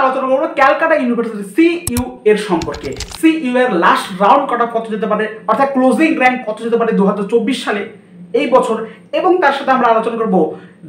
আলোচনা করবো Calcutta university CU এর সম্পর্কে। সিইউ এর লাস্ট রাউন্ড কাট অফ কত যেতে পারে, অর্থাৎ ক্লোজিং র্যাঙ্ক কত যেতে পারে 2024 সালে এই বছর, এবং তার সাথে আমরা আলোচনা করব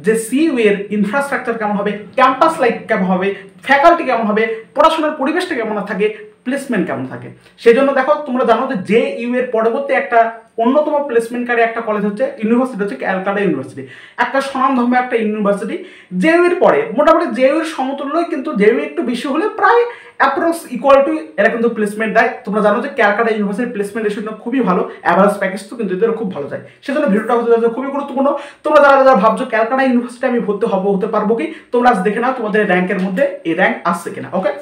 যে সিইউ এর ইনফ্রাস্ট্রাকচার কেমন হবে, ক্যাম্পাস লাইফ কেমন হবে, ফ্যাকাল্টি কেমন হবে, পড়াশোনার পরিবেশটা কেমন থাকে, প্লেসমেন্ট কেমন থাকে। সেই জন্য দেখো তোমরা জানো যে জেইউ এর পরবর্তী একটা অন্যতম প্লেসমেন্টকারী একটা কলেজ হচ্ছে ইউনিভার্সিটি হচ্ছে ক্যালকাটা ইউনিভার্সিটি, একটা স্বনামধন্য একটা ইউনিভার্সিটি। জেইউ এর পরে মোটামুটি জেইউ এর সমতুল্যই, কিন্তু জেইউ একটু বেশি হলে প্রায় অ্যাপ্রক্স ইকুয়াল টু এরা কিন্তু প্লেসমেন্ট দেয়। তোমরা জানো যে ক্যালকাটা ইউনিভার্সিটির প্লেসমেন্ট রেশিও খুবই ভালো, অ্যাভারেজ প্যাকেজ তো কিন্তু এদের খুব ভালো যায়। সেজন্য ভিডিওটা হতে খুবই গুরুত্বপূর্ণ। তোমরা যারা ভাবছো ক্যালকাটা ইউনিভার্সিটি আমি হতে পারবো কি, তোমরা আজ দেখে নাও তোমাদের র্যাঙ্কের মধ্যে এই র্যাঙ্ক আসছে কিনা। ওকে,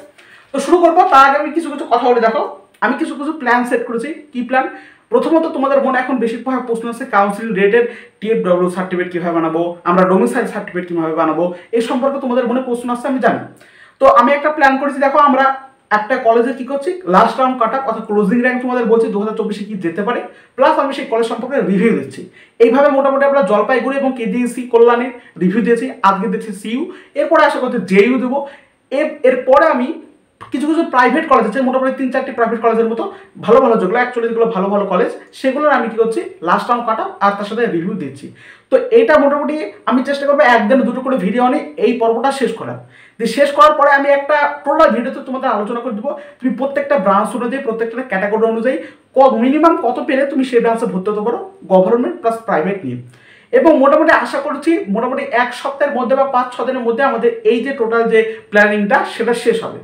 তো শুরু করবো। তার আগে আমি কিছু কথা বলে দেখো, আমি কিছু প্ল্যান সেট করেছি। কি প্ল্যান? প্রথমত তোমাদের মনে এখন বেশিরভাগ প্রশ্ন আছে কাউন্সিলিং রেটেড টিএফডব্লিউ সার্টিফিকেট কিভাবে বানাবো, আমরা ডোমিসাইল সার্টিফিকেট কিভাবে বানাবো, এই সম্পর্কে তোমাদের মনে প্রশ্ন আসছে আমি জানি। তো আমি একটা প্ল্যান করেছি। দেখো আমরা একটা কলেজে কি করছি, লাস্ট রাউন্ড কাট অফ অর্থাৎ ক্লোজিং র্যাঙ্ক তোমাদের বলছি 2024 কি যেতে পারে, প্লাস আমি সেই কলেজ সম্পর্কে রিভিউ দিচ্ছি। এইভাবে মোটামুটি আমরা জলপাইগুড়ি এবং কেজিসি কল্যাণীর রিভিউ দিয়েছি, আজকে দিচ্ছি সিইউ, এরপরে আশা করছি জেইউ দেবো। এরপরে আমি কিছু প্রাইভেট কলেজ আছে, মোটামুটি 3-4টি প্রাইভেট কলেজের মতো ভালো যেগুলো অ্যাকচুয়ালি যেগুলো ভালো কলেজ, সেগুলোর আমি কি করছি লাস্ট রাউন্ড কাট অফ আর তার সাথে রিভিউ দিচ্ছি। তো এইটা মোটামুটি আমি চেষ্টা করবো একদিন দুটো করে ভিডিও আনি এই পর্বটা শেষ করার। শেষ করার পরে আমি একটা টোটাল ভিডিওতে তোমাদের আলোচনা করে দেবো তুমি প্রত্যেকটা ব্রাঞ্চ অনুযায়ী, প্রত্যেকটা ক্যাটাগরি অনুযায়ী মিনিমাম কত পেলে তুমি সেই ব্রাঞ্চে ভর্তি হতে পারো, গভর্নমেন্ট প্লাস প্রাইভেট নিয়ে। এবং মোটামুটি আশা করছি মোটামুটি 1 সপ্তাহের মধ্যে বা 5-6 দিনের মধ্যে আমাদের এই যে টোটাল যে প্ল্যানিংটা সেটা শেষ হবে।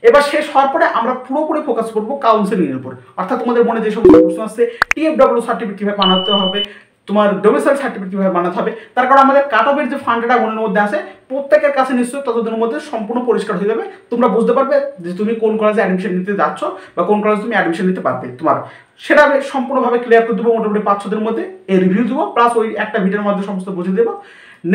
এবার শেষ হওয়ার পরে আমরা পুরোপুরি ফোকাস করবো কাউন্সিলিং এর উপর, অর্থাৎ তোমাদের মনে যে সমস্ত প্রশ্ন আসছে টিএফডব্লিউ সার্টিফিকেট কিভাবে বানাতে হবে, তোমার ডোমিসাইল সার্টিফিকেট কিভাবে বানাতে হবে, তার কারণ আমাদের কাট অফের যে ফান্ডটা মনের মধ্যে আছে প্রত্যেকের কাছে নিশ্চয়ই ততদিনের মধ্যে সম্পূর্ণ পরিষ্কার হয়ে যাবে। তোমরা বুঝতে পারবে যে তুমি কোন কলেজে অ্যাডমিশন নিতে যাচ্ছ বা কোন কলেজে তুমি অ্যাডমিশন নিতে পারবে। তোমার সেটা আমি সম্পূর্ণভাবে ক্লিয়ার করে দেবো মোটামুটি 5-6 দিনের মধ্যে। এই রিভিউ দেবো, প্লাস ওই একটা ভিডিওর মধ্যে সমস্ত বুঝিয়ে দেবো।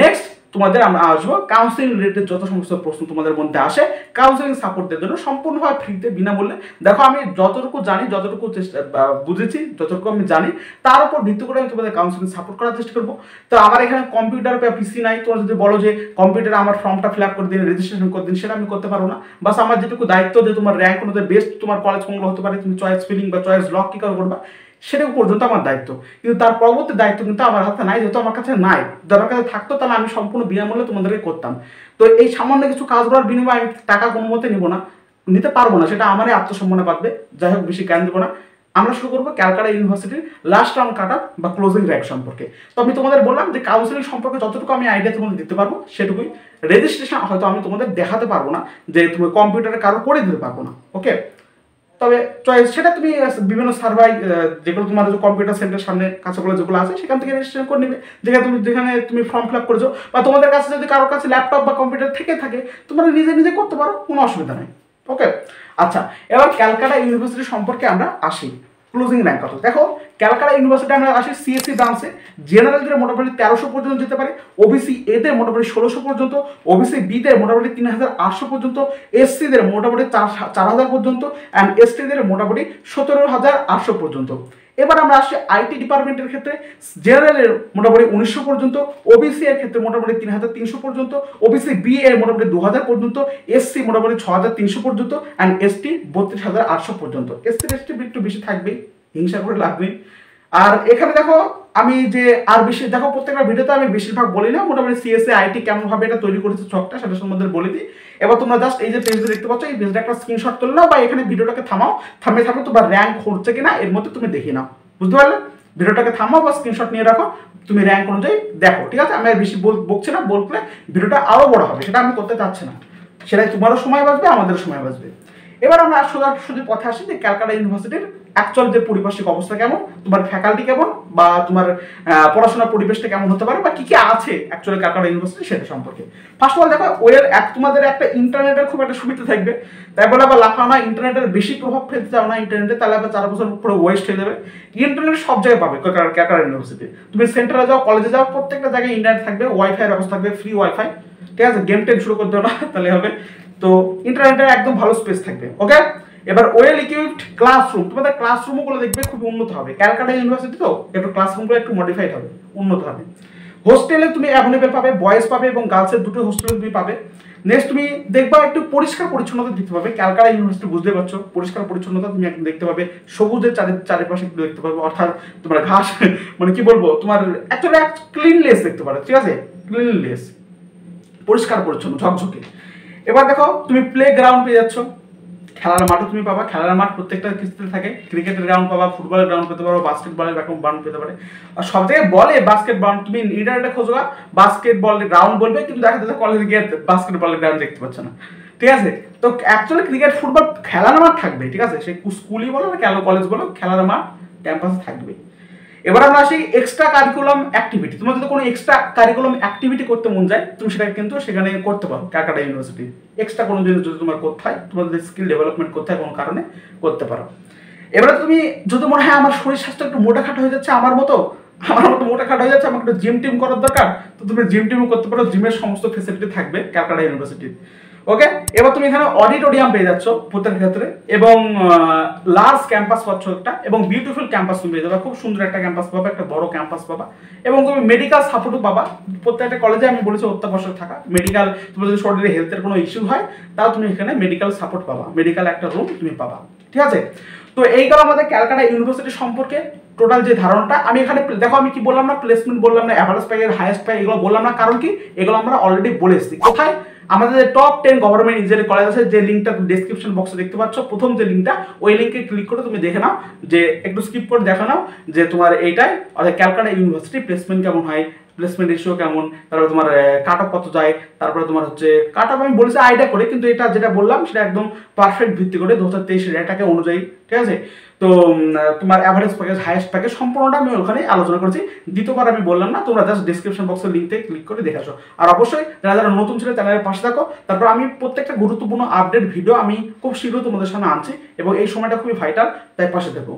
নেক্সট তোমাদের আমরা আসবো কাউন্সিলিং রিলেটেড যত সমস্ত প্রশ্ন তোমাদের মধ্যে আসে কাউন্সিলিং সাপোর্টের জন্য সম্পূর্ণভাবে ফ্রিতে বিনামূল্যে। দেখো আমি যতটুকু জানি, যতটুকু বুঝেছি, যতটুকু আমি জানি তার উপর ভিত্তি করে আমি তোমাদের কাউন্সিলিং সাপোর্ট করার চেষ্টা করবো। তো আমার এখানে কম্পিউটার বা পিসি নাই, তোমরা যদি বলো যে কম্পিউটারে আমার ফর্মটা ফিল আপ করে দিন, রেজিস্ট্রেশন করে দিন, সেটা আমি করতে পারবো না। বাস আমার যেটুকু দায়িত্ব যে তোমার র্যাঙ্ক অনুযায়ী বেস্ট তোমার কলেজ কোনগুলো হতে পারে, তুমি চয়েস ফিলিং বা চয়েস লক কি করে করবা, সেটা পর্যন্ত আমার দায়িত্ব। কিন্তু তার পরবর্তী দায়িত্ব কিন্তু আমার হাতে নাই, যেহেতু আমার কাছে নাই। যাদের কাছে থাকতো তাহলে আমি সম্পূর্ণ বিনামূল্যে তোমাদেরকে করতাম। তো এই সামান্য কিছু কাজ করার বিনিময়ে আমি টাকা কোনো মতে নিতে পারবো না, সেটা আমারই আত্মসম্মানে বাঁধবে। যাই হোক, বেশি জ্ঞান দেবো না। আমরা শুরু করবো ক্যালকাটা ইউনিভার্সিটির লাস্ট রাউন্ড কাট অফ বা ক্লোজিং র্যাঙ্ক সম্পর্কে। তো আমি তোমাদের বললাম যে কাউন্সিলিং সম্পর্কে যতটুকু আমি আইডিয়া তোমাদের দিতে পারবো সেটুকুই। রেজিস্ট্রেশন হয়তো আমি তোমাদের দেখাতে পারবো না, যে তুমি কম্পিউটারে কারো করে দিতে পারবো না। ওকে, তবে চয়েস সেটা তুমি বিভিন্ন সার্ভাই যেগুলো তোমার কম্পিউটার সেন্টার সামনে কাছাকাছি যেগুলো আছে সেখান থেকে রেজিস্ট্রেশন করে নেবে, যেখানে তুমি ফর্ম ফিল আপ করেছো। বা তোমাদের কাছে যদি কারোর কাছে ল্যাপটপ বা কম্পিউটার থেকে থাকে তোমরা নিজে করতে পারো, কোনো অসুবিধা নেই। ওকে, আচ্ছা, এবার ক্যালকাটা ইউনিভার্সিটি সম্পর্কে আমরা আসি। ক্লোজিং র্যাঙ্ক কত? দেখো ক্যালকাটা ইউনিভার্সিটি আমরা আসি সিএসসি ব্রাঞ্চে। জেনারেলদের মোটামুটি 1300 পর্যন্ত যেতে পারে, ওবিসি এদের মোটামুটি 1600 পর্যন্ত, ওবিসি বিদের মোটামুটি 3800 পর্যন্ত, এসসিদের মোটামুটি 4000 পর্যন্ত, অ্যান্ড এসটিদের মোটামুটি 17800 পর্যন্ত। এবার আমরা আসছি আইটি ডিপার্টমেন্টের ক্ষেত্রে। জেনারেলের মোটামুটি 1900 পর্যন্ত, ওবিসি এর ক্ষেত্রে মোটামুটি 3300 পর্যন্ত, ওবিসি বি এর মোটামুটি 2000 পর্যন্ত, এসসি মোটামুটি 6300 পর্যন্ত, অ্যান্ড এসটি 32800 পর্যন্ত। এসসি এসটি একটু বেশি থাকবেই, হিংসা করে লাভ নেই। আর এখানে দেখো আমি যে আর বেশি দেখো প্রত্যেকটা ভিডিওতে আমি বেশিরভাগ বলি না, মোটামুটি সিএসসি আইটি কেমন ভাবে এটা তৈরি করেছে চকটা সেটা সম্বন্ধে বলে দিই। এবার তোমরা জাস্ট এই যে পেজটা দেখতে পাচ্ছ, এই পেজটা একটা স্ক্রিনশট তুলে নাও বা এখানে ভিডিওটাকে থামিয়ে তোমার র্যাঙ্ক হচ্ছে কিনা এর মধ্যে তুমি দেখে নাও। বুঝতে পারলে? ভিডিওটাকে থামাও বা স্ক্রিনশট নিয়ে রাখো, তুমি র্যাঙ্ক অনুযায়ী দেখো। ঠিক আছে, আমি আর বেশি বকছি না, বললে ভিডিওটা আরো বড় হবে, সেটা আমি করতে চাচ্ছি না। সেটাই তোমারও সময় বাঁচবে, আমাদেরও সময় বাঁচবে। এবার আমরা সোজাসুজি পথে আসি যে ক্যালকাটা ইউনিভার্সিটির অ্যাকচুয়াল যে পারিপার্শ্বিক অবস্থা কেমন, তোমার ফ্যাকাল্টি কেমন, বা তোমার পড়াশোনার পরিবেশটা কেমন হতে পারে, বা কি কি আছে অ্যাকচুয়ালি ক্যালকাটা ইউনিভার্সিটি সেটা সম্পর্কে। ফার্স্ট অফ অল দেখো তোমাদের একটা ইন্টারনেটের খুব একটা সুবিধা থাকবে, তাই বলে আবার লাফাও না, ইন্টারনেটের বেশি প্রভাব ফেলতে চাও না ইন্টারনেটে, তাহলে আবার 4 বছর পুরো ওয়েস্ট হয়ে যাবে। ইন্টারনেট সব জায়গায় পাবে ক্যালকাটা ইউনিভার্সিটি। তুমি সেন্টারে যাও, কলেজে যাও, প্রত্যেকটা জায়গায় ইন্টারনেট থাকবে, ওয়াইফাই ব্যবস্থা থাকবে, ফ্রি ওয়াইফাই। ঠিক আছে, গেম টেম শুরু করে দেও না, তাহলে হবে। তো ইন্টারনেটের একদম ভালো স্পেস থাকবে। ওকে, এবার ওয়েল ইকুইপড ক্লাসরুম, তোমাদের ক্লাসরুমগুলো দেখবে খুব উন্নত হবে। ক্যালকাটা ইউনিভার্সিটি তো একটু ক্লাসরুমগুলো একটু মডিফাইড হবে, উন্নত হবে। হোস্টেলে তুমি অ্যাভেলেবেল পাবে, বয়েজ পাবে এবং গার্লসের দুটো হোস্টেলে তুমি পাবে। নেক্সট তুমি দেখবা একটু পরিষ্কার পরিচ্ছন্নতা দেখতে পাবে, ক্যালকাটা ইউনিভার্সিটি বুঝতে পারছো, পরিষ্কার পরিচ্ছন্নতা তুমি একদম দেখতে পাবে, সবুজের চারিপাশে একটু দেখতে পাবে, অর্থাৎ তোমার ঘাস মানে কি বলবো তোমার অ্যাকচুয়ালি ক্লিনলেস দেখতে পারো, ঠিক আছে, ক্লিনলেস, পরিষ্কার পরিচ্ছন্ন ঝকঝকে। এবার দেখো তুমি প্লে গ্রাউন্ড পেয়ে যাচ্ছ, খেলার মাঠও তুমি পাবা, খেলার মাঠ প্রত্যেকটা কিছুতে থাকে, ক্রিকেটের গ্রাউন্ড পাবা, ফুটবলের গ্রাউন্ড পেতে পারো, বাস্কেটবলের গ্রাউন্ড পেতে পারে। আর সব জায়গায় বলে বাস্কেট গ্রাউন্ড, তুমি ইন্টারনেটে খোঁজবা বাস্কেটবলের গ্রাউন্ড বলবে, কিন্তু দেখা যাচ্ছে কলেজে গিয়ে বাস্কেটবলের গ্রাউন্ড দেখতে পাচ্ছ না, ঠিক আছে। তো অ্যাকচুয়ালি ক্রিকেট ফুটবল খেলার মাঠ থাকবে, ঠিক আছে, সে স্কুলই বলো না কলেজ বলো, খেলার মাঠ ক্যাম্পাসে থাকবে। এবার আমরা আসি এক্সট্রা কারিকুলাম অ্যাক্টিভিটি। তোমার যদি কোনো এক্সট্রা কারিকুলাম অ্যাক্টিভিটি করতে মন যায়, তুমি সেটা কিন্তু সেখানে করতে পারো ক্যালকাটা ইউনিভার্সিটি। এক্সট্রা কোনো জিনিস যদি তোমার করতে হয়, তোমাদের স্কিল ডেভেলপমেন্ট করতে হয় কোনো কারণে, করতে পারো। এবারে তুমি যদি মনে হয় আমার শরীর স্বাস্থ্য একটু মোটাখাটো হয়ে যাচ্ছে, আমার মতো মোটাখাটো হয়ে যাচ্ছে, আমাকে একটু জিম টিম করার দরকার, তো তুমি জিম টিমও করতে পারো, জিমের সমস্ত ফেসিলিটি থাকবে ক্যালকাটা ইউনিভার্সিটির। ওকে, এবার তুমি এখানে অডিটোরিয়াম পেয়ে যাচ্ছ প্রত্যেক ক্ষেত্রে, এবং লার্জ ক্যাম্পাস পাচ্ছ একটা, এবং বিউটিফুল ক্যাম্পাস তুমি পেয়ে যাবে, খুব সুন্দর একটা ক্যাম্পাস পাবা, একটা বড় ক্যাম্পাস পাবা, এবং তুমি মেডিকেল সাপোর্টও পাবা। প্রত্যেকটা কলেজে আমি বলেছি অত্যাবশ্যক থাকা মেডিকেল, তোমার যদি শরীরে হেলথের কোনো ইস্যু হয় তাও তুমি এখানে মেডিকেল সাপোর্ট পাবা, মেডিকেল একটা রুম তুমি পাবা, ঠিক আছে। তো এই গেল আমাদের ক্যালকাটা ইউনিভার্সিটি সম্পর্কে টোটাল যে ধারণাটা। আমি এখানে দেখো আমি কি বললাম না, প্লেসমেন্ট বললাম না, অ্যাভারেজ পাই, হাইয়েস্ট পাই, এগুলো বললাম না, কারণ কি এগুলো আমরা অলরেডি বলে এসেছি। কোথায়? আমাদের যে টপ 10 গভর্নমেন্ট ইঞ্জিনিয়ারিং কলেজ আছে, যে লিঙ্কটা ডেসক্রিপশন বক্সে দেখতে পাচ্ছ, প্রথম যে লিঙ্কটা, ওই লিঙ্কে ক্লিক করে তুমি দেখে নাও, যে একটু স্কিপ করে দেখে নাও যে তোমার এইটাই, অর্থাৎ ক্যালকাটা ইউনিভার্সিটি প্লেসমেন্ট কেমন হয়, প্লেসমেন্ট রেশিও কেমন, তারপরে তোমার কাট অফ কত যায়, তারপরে তোমার হচ্ছে কাট অফ আমি বলেছি আইডিয়া করে, কিন্তু এটা যেটা বললাম সেটা একদম পারফেক্ট ভিত্তি করে 2023 ডেটাকে অনুযায়ী, ঠিক আছে। তো তোমার অ্যাভারেজ প্যাকেজ, হাইয়েস্ট প্যাকেজ সম্পূর্ণটা আমি ওখানে আলোচনা করেছি, দ্বিতীয়বার আমি বললাম না, তোমরা জাস্ট ডিসক্রিপশন বক্সের লিঙ্কে ক্লিক করে দেখে আসো। আর অবশ্যই যারা যারা নতুন ছিল চ্যানেলের পাশে থাকো, তারপর আমি প্রত্যেকটা গুরুত্বপূর্ণ আপডেট ভিডিও আমি খুব শীঘ্রই তোমাদের সামনে আনছি, এবং এই সময়টা খুবই ভাইটাল, তাই পাশে থাকো।